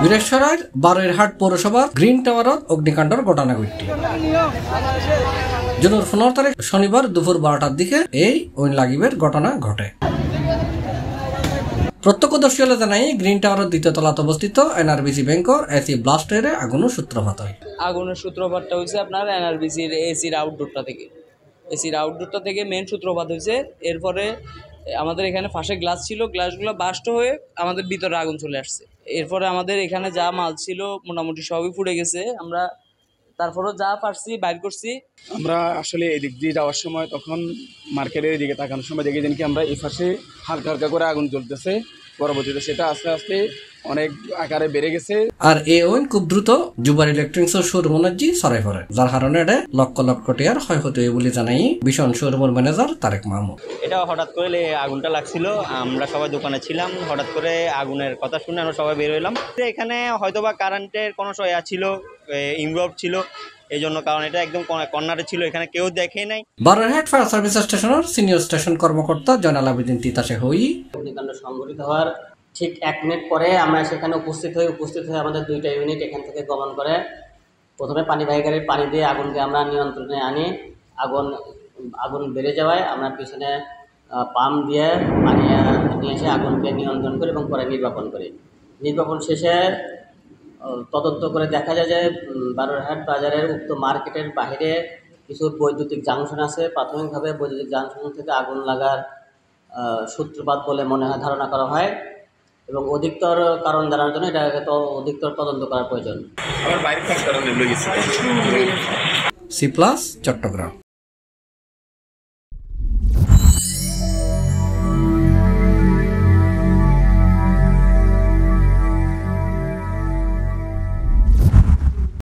বীরেশ্বরার বারৈরহাট পৌরসভার গ্রিন টাওয়ারত অগ্নিকাণ্ডর ঘটনা ঘটে। জুনের 15 তারিখ শনিবার দুপুর 12টার দিকে এই ওইন লাগিবের ঘটনা ঘটে। প্রত্যক্ষদর্শীরা জানাই গ্রিন টাওয়ারের দ্বিতীয় তলাতে অবস্থিত এনআরবিসি ব্যাংকের এসি ব্লাস্টের আগুনের সূত্রপাত হয়। আগুনের সূত্রপাতটা হয়েছে আপনার এনআরবিসির এসির আউটডোরটা থেকে মেন সূত্রপাত হয়েছে। এরপরে আমাদের এখানে ফাঁসে গ্লাস ছিল, গ্লাসগুলো বাস্ট হয়ে আমাদের ভিতরে আগুন চলে আসছে। এরপরে আমাদের এখানে যা মাল ছিল মোটামুটি সবই পুড়ে গেছে। আমরা তারপরেও যা পারছি বাইর করছি। আমরা আসলে এদিক দিয়ে যাওয়ার সময় তখন মার্কেটের এদিকে তাকানোর সময় দেখি কি আমরা এই পাশে হালকা হালকা করে আগুন জ্বলতেছে। পরবর্তীতে সেটা আস্তে আস্তে অনেক আকারে বেড়ে গেছে। আর এই ওইন খুব দ্রুত জুবার ইলেকট্রনিক্সের শোরুমের ছড়াই পড়ে, যার কারণে এটা লক্ষ লক্ষ টাকার ক্ষয়ক্ষতি হয় বলে জানাই ভীষণ শোরুমের ম্যানেজার তারেক মাহমুদ। এটা হঠাৎ করে আগুনটা লাগছিল, আমরা সবাই দোকানে ছিলাম। হঠাৎ করে আগুনের কথা শুনে আমরা সবাই বের হইলাম। এখানে হয়তোবা কারেন্টের কোনো ছিল, ইনভলভ ছিল, এই জন্য, কারণ এটা একদম কর্নারে ছিল, এখানে কেউ দেখে নাই। বারৈরহাট ফায়ার সার্ভিস স্টেশনের সিনিয়র স্টেশন কর্মকর্তা জয়নাল আবেদিন তিতাসে হই অগ্নিকাণ্ড সংঘটিত হওয়ার ঠিক 1 মিনিট পরে আমরা সেখানে উপস্থিত হয়ে আমাদের 2টা ইউনিট এখান থেকে গমন করে প্রথমে পানিবাহী গাড়ির পানি দিয়ে আগুনকে আমরা নিয়ন্ত্রণে আনি। আগুন বেড়ে যাওয়ায় আমরা পিছনে পাম্প দিয়ে পানি নিয়ে এসে আগুনকে নিয়ন্ত্রণ করি এবং পরে নির্বাপন করি। নির্বাপন শেষে তদন্ত করে দেখা যায় যে বারৈরহাট বাজারের উক্ত মার্কেটের বাইরে কিছু বৈদ্যুতিক জাংশন আছে। প্রাথমিকভাবে বৈদ্যুতিক জাংশন থেকে আগুন লাগার সূত্রপাত বলে ধারণা করা হয় এবং অধিকতর কারণ জানার জন্য এটাকে তো অধিকতর তদন্ত করার প্রয়োজন। C+ চট্টগ্রাম।